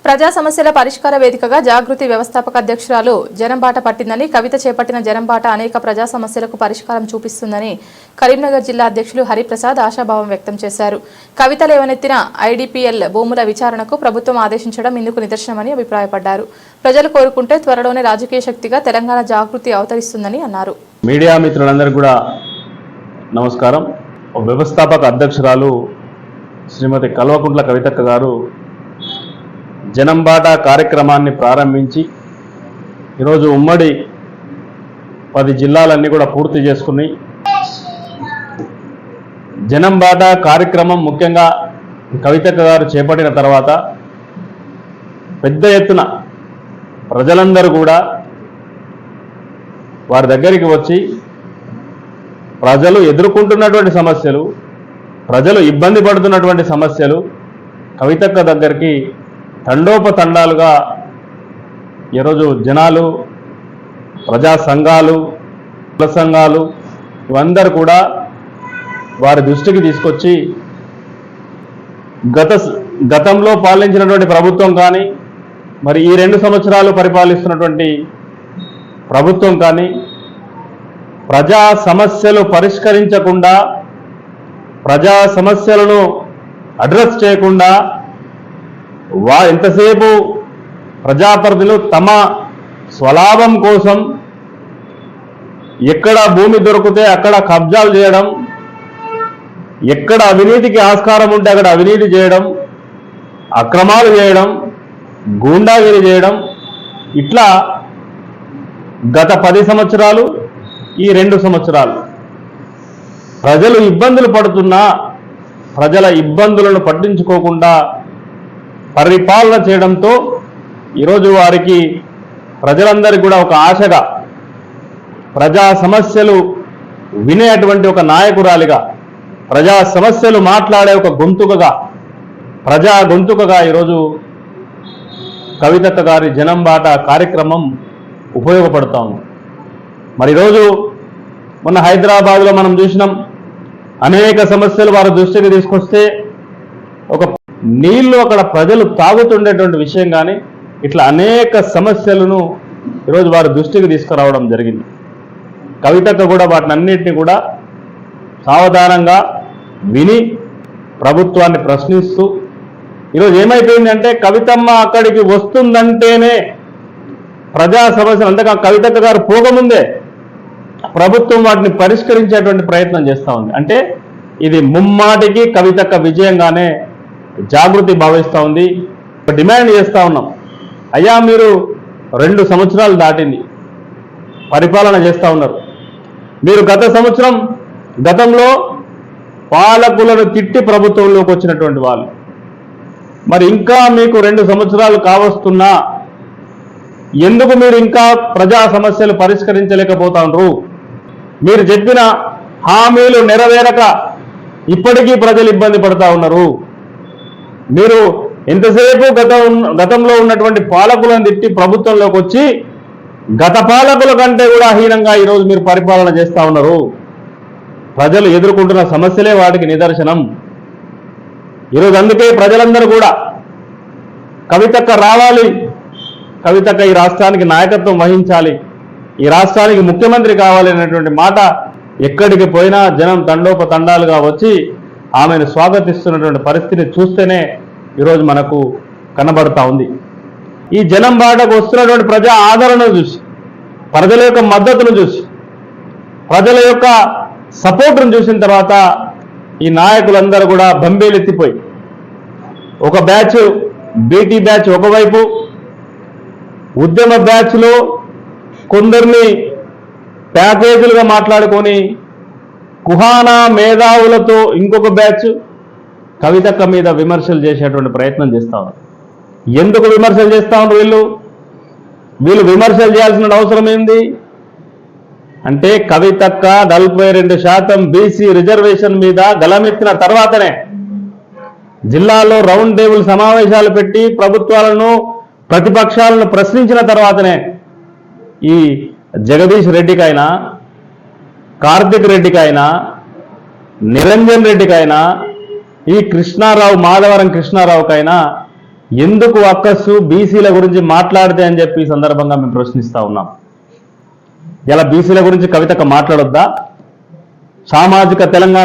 ప్రజా సమస్యల పరిష్కార వేదికగా జాగృతి వ్యవస్థాపక అధ్యక్షురాలు జనంబాట పట్టిందని, కవిత చేపట్టిన జనంబాట అనేక ప్రజా సమస్యలకు పరిష్కారం చూపిస్తుందని కరీంనగర్ జిల్లా అధ్యక్షులు హరిప్రసాద్ ఆశాభావం వ్యక్తం చేశారు. కవిత లేవనెత్తిన ఐడిపిఎల్ భూముల విచారణకు ప్రభుత్వం ఆదేశించడం ఇందుకు నిదర్శనమని అభిప్రాయపడ్డారు. ప్రజలు కోరుకుంటే త్వరలోనే రాజకీయ శక్తిగా తెలంగాణ జాగృతి అవతరిస్తుందని అన్నారు. మీడియా మిత్రులందరికీ కూడా నమస్కారం. వ్యవస్థాపక అధ్యక్షురాలు శ్రీమతి కల్వకుంట్ల కవితక్క గారు జనంబాట కార్యక్రమాన్ని ప్రారంభించి ఈరోజు ఉమ్మడి 10 జిల్లాలన్నీ కూడా పూర్తి చేసుకుని జనంబాట కార్యక్రమం ముఖ్యంగా కవితక్క గారు చేపట్టిన తర్వాత పెద్ద ఎత్తున ప్రజలందరూ కూడా వారి దగ్గరికి వచ్చి ప్రజలు ఎదుర్కొంటున్నటువంటి సమస్యలు, ప్రజలు ఇబ్బంది పడుతున్నటువంటి సమస్యలు కవితక్క దగ్గరికి తండోపతండాలుగా ఈరోజు జనాలు, ప్రజా సంఘాలు, కుల సంఘాలు ఇవందరూ కూడా వారి దృష్టికి తీసుకొచ్చి గతంలో పాలించినటువంటి ప్రభుత్వం కానీ, మరి ఈ 2 సంవత్సరాలు పరిపాలిస్తున్నటువంటి ప్రభుత్వం కానీ ప్రజా సమస్యలు పరిష్కరించకుండా, ప్రజా సమస్యలను అడ్రస్ చేయకుండా ఎంతసేపు ప్రజాప్రతినిధులు తమ స్వలాభం కోసం ఎక్కడ భూమి దొరికితే అక్కడ కబ్జాలు చేయడం, ఎక్కడ అవినీతికి ఆస్కారం ఉంటే అక్కడ అవినీతి చేయడం, అక్రమాలు చేయడం, గూండాగిరి చేయడం, ఇట్లా గత 10 సంవత్సరాలు, ఈ 2 సంవత్సరాలు ప్రజలు ఇబ్బందులు పడుతున్నా ప్రజల ఇబ్బందులను పట్టించుకోకుండా పరిపాలన చేయడంతో ఈరోజు వారికి ప్రజలందరికీ కూడా ఒక ఆశగా, ప్రజా సమస్యలు వినేటువంటి ఒక నాయకురాలిగా, ప్రజా సమస్యలు మాట్లాడే ఒక గొంతుకగా, ప్రజా గొంతుకగా ఈరోజు కవితక్క గారి జనంబాట కార్యక్రమం ఉపయోగపడుతూ ఉంది. మరి ఈరోజు మొన్న హైదరాబాద్లో మనం చూసినాం, అనేక సమస్యలు వారి దృష్టికి తీసుకొస్తే ఒక నీళ్లు అక్కడ ప్రజలు తాగుతుండేటువంటి విషయం కానీ ఇట్లా అనేక సమస్యలను ఈరోజు వారి దృష్టికి తీసుకురావడం జరిగింది. కవితక్క కూడా వాటిని అన్నింటినీ కూడా సావధానంగా విని ప్రభుత్వాన్ని ప్రశ్నిస్తూ ఈరోజు ఏమైపోయిందంటే కవితమ్మ అక్కడికి వస్తుందంటేనే ప్రజా సమస్యలు, అంతగా కవితక్క గారు పోకముందే ప్రభుత్వం వాటిని పరిష్కరించేటువంటి ప్రయత్నం చేస్తూ ఉంది. అంటే ఇది ముమ్మాటికి కవితక్క విజయంగానే జాగృతి భావిస్తూ ఉంది. డిమాండ్ చేస్తూ ఉన్నాం, అయ్యా మీరు 2 సంవత్సరాలు దాటింది, పరిపాలన చేస్తూ ఉన్నారు. మీరు గతంలో పాలకులను తిట్టి ప్రభుత్వంలోకి వచ్చినటువంటి వాళ్ళు, మరి ఇంకా మీకు 2 సంవత్సరాలు కావస్తున్నా ఎందుకు మీరు ఇంకా ప్రజా సమస్యలు పరిష్కరించలేకపోతా ఉన్నారు? మీరు చెప్పిన హామీలు నెరవేరక ఇప్పటికీ ప్రజలు ఇబ్బంది పడుతూ ఉన్నారు. మీరు ఎంతసేపు గతంలో ఉన్నటువంటి పాలకులను తిట్టి ప్రభుత్వంలోకి వచ్చి గత పాలకుల కంటే కూడా హీనంగా ఈరోజు మీరు పరిపాలన చేస్తూ ఉన్నారు. ప్రజలు ఎదుర్కొంటున్న సమస్యలే వాటికి నిదర్శనం. ఈరోజు అందుకే ప్రజలందరూ కూడా కవితక్క రావాలి, కవితక్క ఈ రాష్ట్రానికి నాయకత్వం వహించాలి, ఈ రాష్ట్రానికి ముఖ్యమంత్రి కావాలి అనేటువంటి మాట ఎక్కడికి పోయినా జనం తండోపతండాలుగా వచ్చి ఆమెను స్వాగతిస్తున్నటువంటి పరిస్థితిని చూస్తేనే ఈరోజు మనకు కనబడతా ఉంది. ఈ జనం బాటకు వస్తున్నటువంటి ప్రజా ఆదరణను చూసి, ప్రజల యొక్క మద్దతును చూసి, ప్రజల యొక్క సపోర్టును చూసిన తర్వాత ఈ నాయకులందరూ కూడా బంబేలెత్తిపోయి ఒక బ్యాచ్ బీటీ బ్యాచ్ ఒకవైపు, ఉద్యమ బ్యాచ్లో కొందరిని ప్యాకేజీలుగా మాట్లాడుకొని కుహానా మేధావులతో ఇంకొక బ్యాచ్ కవితక్క మీద విమర్శలు చేసేటువంటి ప్రయత్నం చేస్తూ ఉన్నారు. ఎందుకు విమర్శలు చేస్తూ ఉన్నారు వీళ్ళు విమర్శలు చేయాల్సిన అవసరం ఏంది అంటే, కవితక్క 42% బీసీ రిజర్వేషన్ మీద గలమెత్తిన తర్వాతనే, జిల్లాలో రౌండ్ టేబుల్ సమావేశాలు పెట్టి ప్రభుత్వాలను, ప్రతిపక్షాలను ప్రశ్నించిన తర్వాతనే ఈ జగదీష్ రెడ్డికైనా, కార్తిక్ రెడ్డికైనా, నిరంజన్ రెడ్డికైనా, ఈ కృష్ణారావు, మాధవరం కృష్ణారావుకైనా ఎందుకు అక్కసు బీసీల గురించి మాట్లాడితే అని చెప్పి ఈ సందర్భంగా మేము ప్రశ్నిస్తా ఉన్నాం. ఇలా బీసీల గురించి కవితకు మాట్లాడొద్దా? సామాజిక తెలంగాణ